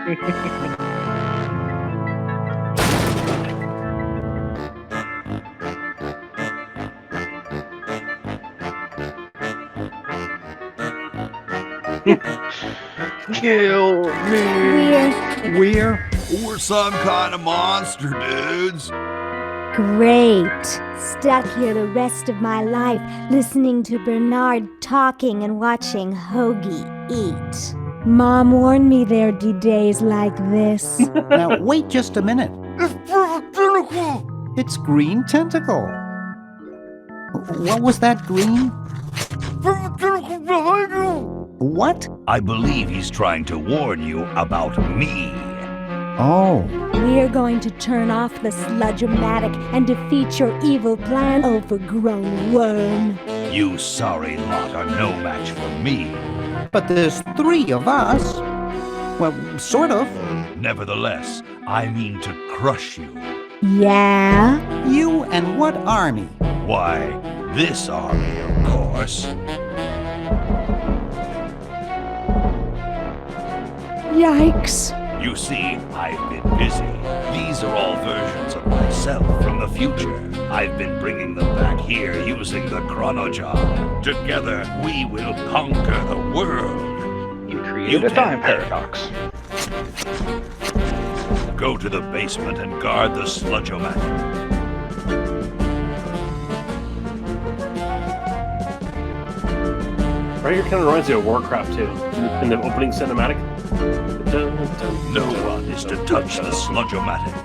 Kill me. We're some kind of monster, dudes. Great. Stuck here the rest of my life, listening to Bernard talking and watching Hoagie eat. Mom warned me there'd be days like this. Now, wait just a minute. It's perfect Tentacle. It's Green Tentacle. What was that, Green? Perfect Tentacle behind you. What? I believe he's trying to warn you about me. Oh. We're going to turn off the sludge-o-matic and defeat your evil plan, overgrown worm. You sorry lot are no match for me. But there's 3 of us. Well, sort of. Nevertheless, I mean to crush you. Yeah? You and what army? Why, this army, of course. Yikes. You see, I've been busy. These are all versions of myself from the future. I've been bringing them back here using the Chronojar. Together, we will conquer the world. You created a time paradox. Go to the basement and guard the sludge-o-matic. Right here kind of reminds me of Warcraft 2 in the opening cinematic. No one is to touch the sludge-o-matic.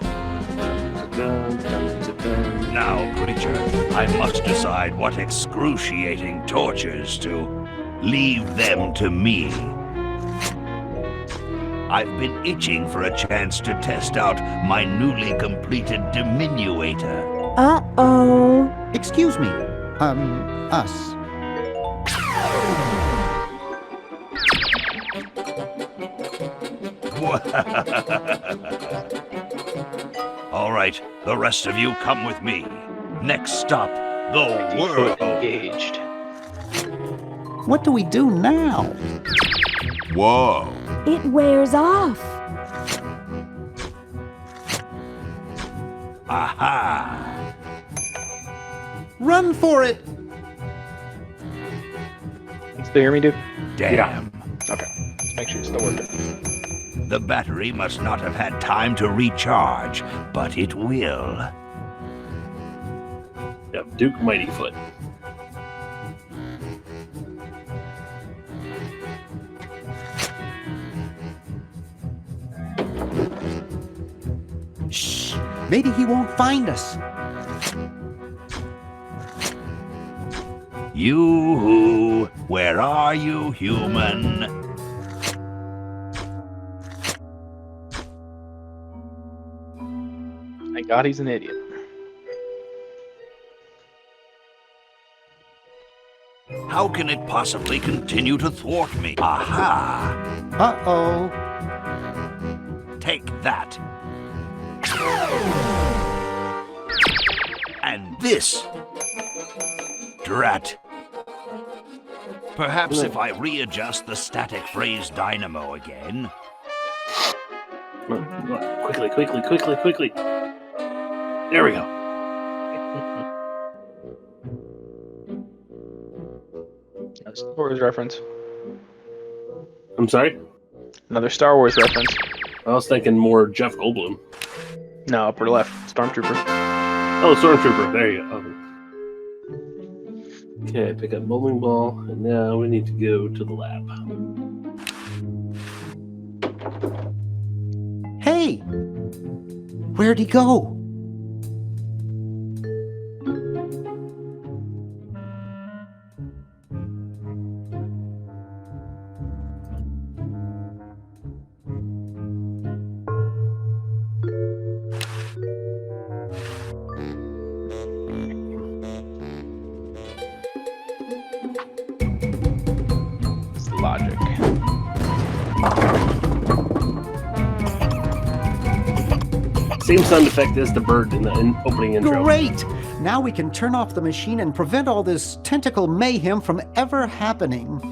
Now, creature, I must decide what excruciating tortures to leave them to me. I've been itching for a chance to test out my newly completed diminuator. Uh-oh. Excuse me. Us. All right, the rest of you come with me. Next stop, the world. Engaged. What do we do now? Whoa. It wears off. Aha! Run for it! You still hear me, dude? Damn. Okay. Let's make sure it's still working. The battery must not have had time to recharge, but it will. Yep, Duke Mightyfoot. Shh! Maybe he won't find us. You, where are you, human? Thank God he's an idiot. How can it possibly continue to thwart me? Aha! Uh-oh. Take that. And this. Drat. Perhaps if I readjust the static phrase dynamo again. Quickly. There we go. Star Wars reference. I'm sorry? Another Star Wars reference. I was thinking more Jeff Goldblum. No, upper left. Stormtrooper. Oh, Stormtrooper. There you go. Okay, pick up bowling ball, and now we need to go to the lab. Hey! Where'd he go? It's logic. Same sound effect as the bird in the opening intro. Great! Now we can turn off the machine and prevent all this tentacle mayhem from ever happening.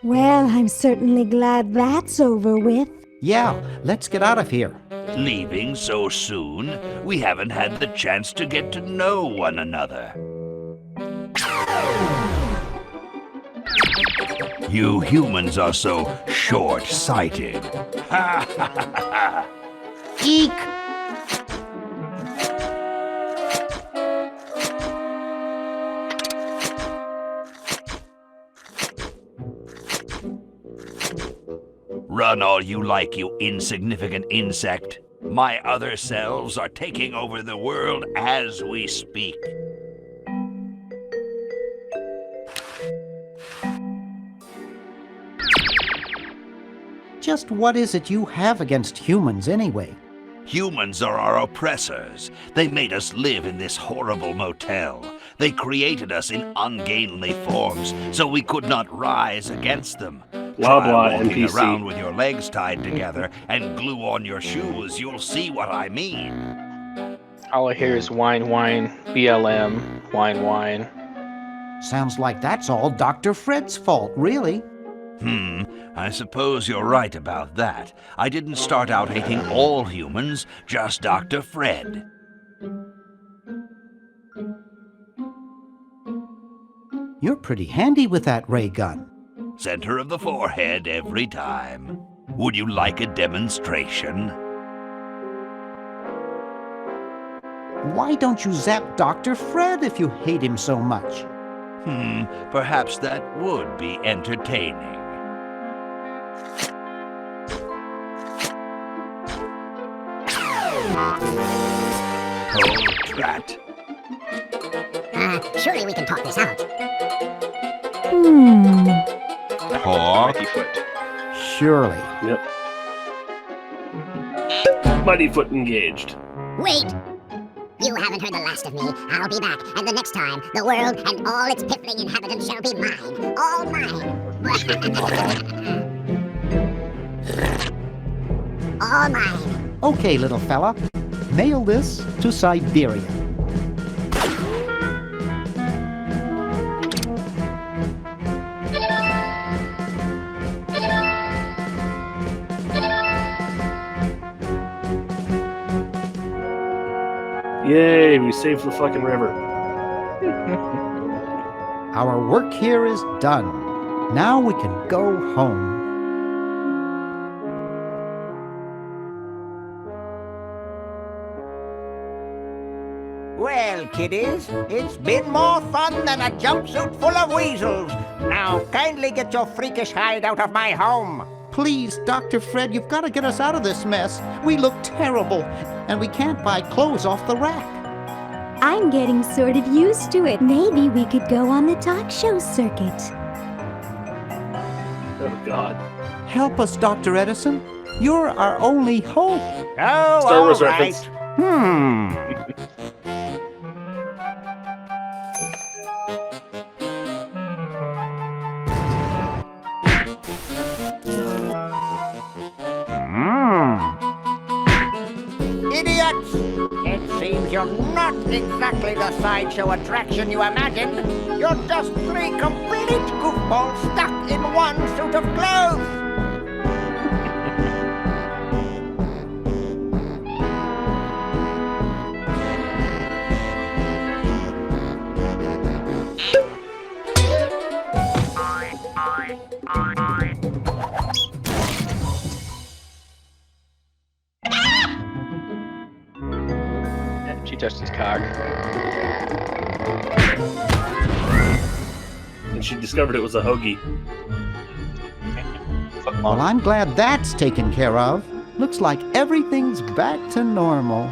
Well, I'm certainly glad that's over with. Yeah, let's get out of here. Leaving so soon? We haven't had the chance to get to know one another. You humans are so short-sighted. Ha ha ha ha! Eek! Run all you like, you insignificant insect. My other selves are taking over the world as we speak. Just what is it you have against humans, anyway? Humans are our oppressors. They made us live in this horrible motel. They created us in ungainly forms, so we could not rise against them. Blah, Try blah, walking NPC. around with your legs tied together and glue on your shoes. You'll see what I mean. All I hear is whine, whine, BLM, whine, whine. Sounds like that's all Dr. Fred's fault, really. I suppose you're right about that. I didn't start out hating all humans, just Dr. Fred. You're pretty handy with that ray gun. Center of the forehead every time. Would you like a demonstration? Why don't you zap Dr. Fred if you hate him so much? Perhaps that would be entertaining. Oh, drat. Surely we can talk this out. Talk? Mighty foot. Surely. Yep. Mighty foot engaged. Wait! You haven't heard the last of me. I'll be back, and the next time, the world and all its piffling inhabitants shall be mine. All mine. All mine. Okay, little fella. Mail this to Siberia. Yay, we saved the fucking river. Our work here is done. Now we can go home. Well, kiddies, it's been more fun than a jumpsuit full of weasels. Now, kindly get your freakish hide out of my home. Please, Dr. Fred, you've got to get us out of this mess. We look terrible, and we can't buy clothes off the rack. I'm getting sort of used to it. Maybe we could go on the talk show circuit. Oh, God. Help us, Dr. Edison. You're our only hope. Oh, Star Wars all right. reference. Idiots! It seems you're not exactly the sideshow attraction you imagined. You're just three complete goofballs stuck in one suit of clothes. She touched his cock. And she discovered it was a hoagie. Well, I'm glad that's taken care of. Looks like everything's back to normal.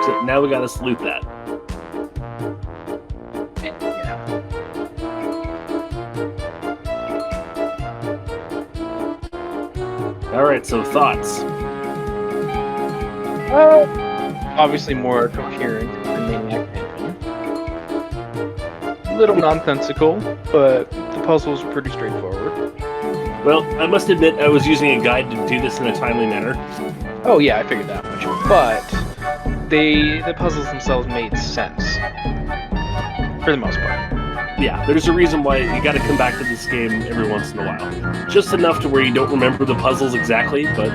So now we gotta salute that. Alright, so thoughts. Obviously more coherent than Maniac Mansion. A little nonsensical, but the puzzles are pretty straightforward. Well, I must admit I was using a guide to do this in a timely manner. Oh yeah, I figured that much. But the puzzles themselves made sense for the most part. Yeah, there's a reason why you got to come back to this game every once in a while. Just enough to where you don't remember the puzzles exactly, but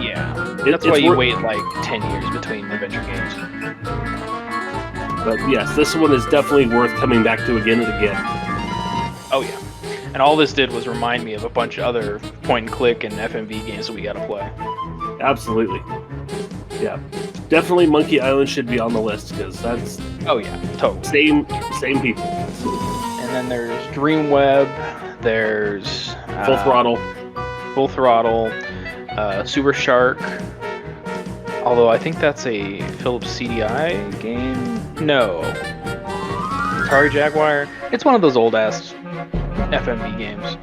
Yeah, that's why you wait like 10 years between adventure games. But yes, this one is definitely worth coming back to again and again. Oh yeah, and all this did was remind me of a bunch of other point-and-click and FMV games that we gotta play. Absolutely. Yeah, definitely Monkey Island should be on the list because that's Oh yeah, totally. same people. And then there's Dreamweb, there's Full Throttle. Super Shark. Although I think that's a Philips CDI game. No, Atari Jaguar. It's one of those old ass FMV games.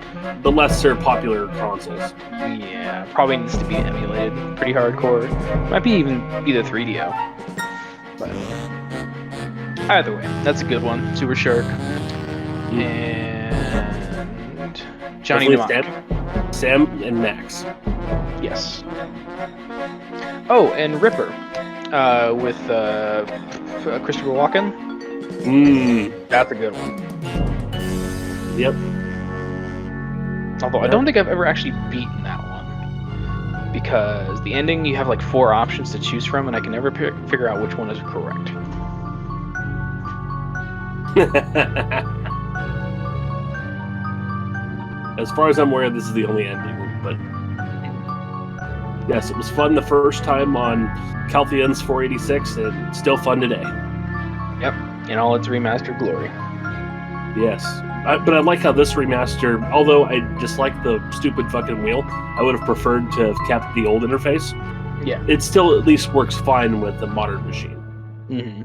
The lesser popular consoles. Yeah, probably needs to be emulated pretty hardcore. Might be even be the 3DO. But either way, that's a good one. Super Shark. And Johnny Mnemonic. Sam and Max. Yes. Oh, and Ripper. With Christopher Walken. That's a good one. Yep. Although I don't think I've ever actually beaten that one. Because the ending, you have like 4 options to choose from, and I can never figure out which one is correct. As far as I'm aware, this is the only ending, but yes, it was fun the first time on Calthian's 486, and still fun today. Yep, in all its remastered glory. Yes, but I like how this remaster, although I dislike the stupid fucking wheel, I would have preferred to have kept the old interface. Yeah. It still at least works fine with the modern machine. Mm-hmm.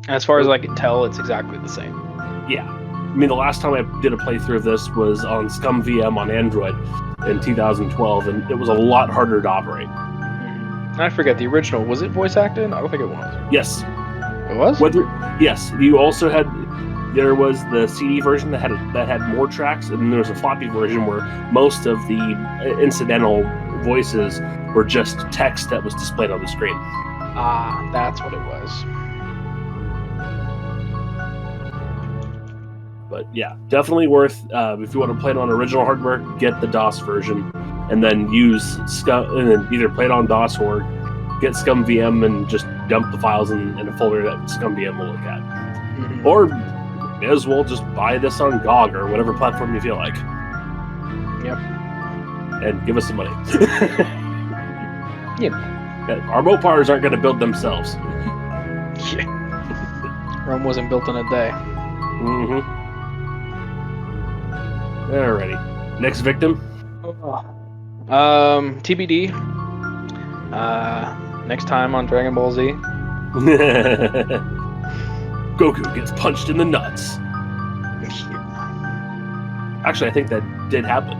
As far as I can tell, it's exactly the same. Yeah. I mean, the last time I did a playthrough of this was on ScummVM on Android in 2012, and it was a lot harder to operate. Mm-hmm. I forget, the original, was it voice acted? I don't think it was. Yes. It was? Yes. You also had... There was the CD version that had more tracks, and then there was a floppy version where most of the incidental voices were just text that was displayed on the screen. Ah, that's what it was. But yeah, definitely worth, if you want to play it on original hardware, get the DOS version, and then use and then either play it on DOS or get ScummVM and just dump the files in a folder that ScummVM will look at. Mm-hmm. Or may as well just buy this on GOG or whatever platform you feel like. Yep. And give us some money. Yep. Our Mopars aren't going to build themselves. Yeah. Rome wasn't built in a day. Mm-hmm. Alrighty. Next victim? TBD. Next time on Dragon Ball Z. Goku gets punched in the nuts. Actually, I think that did happen.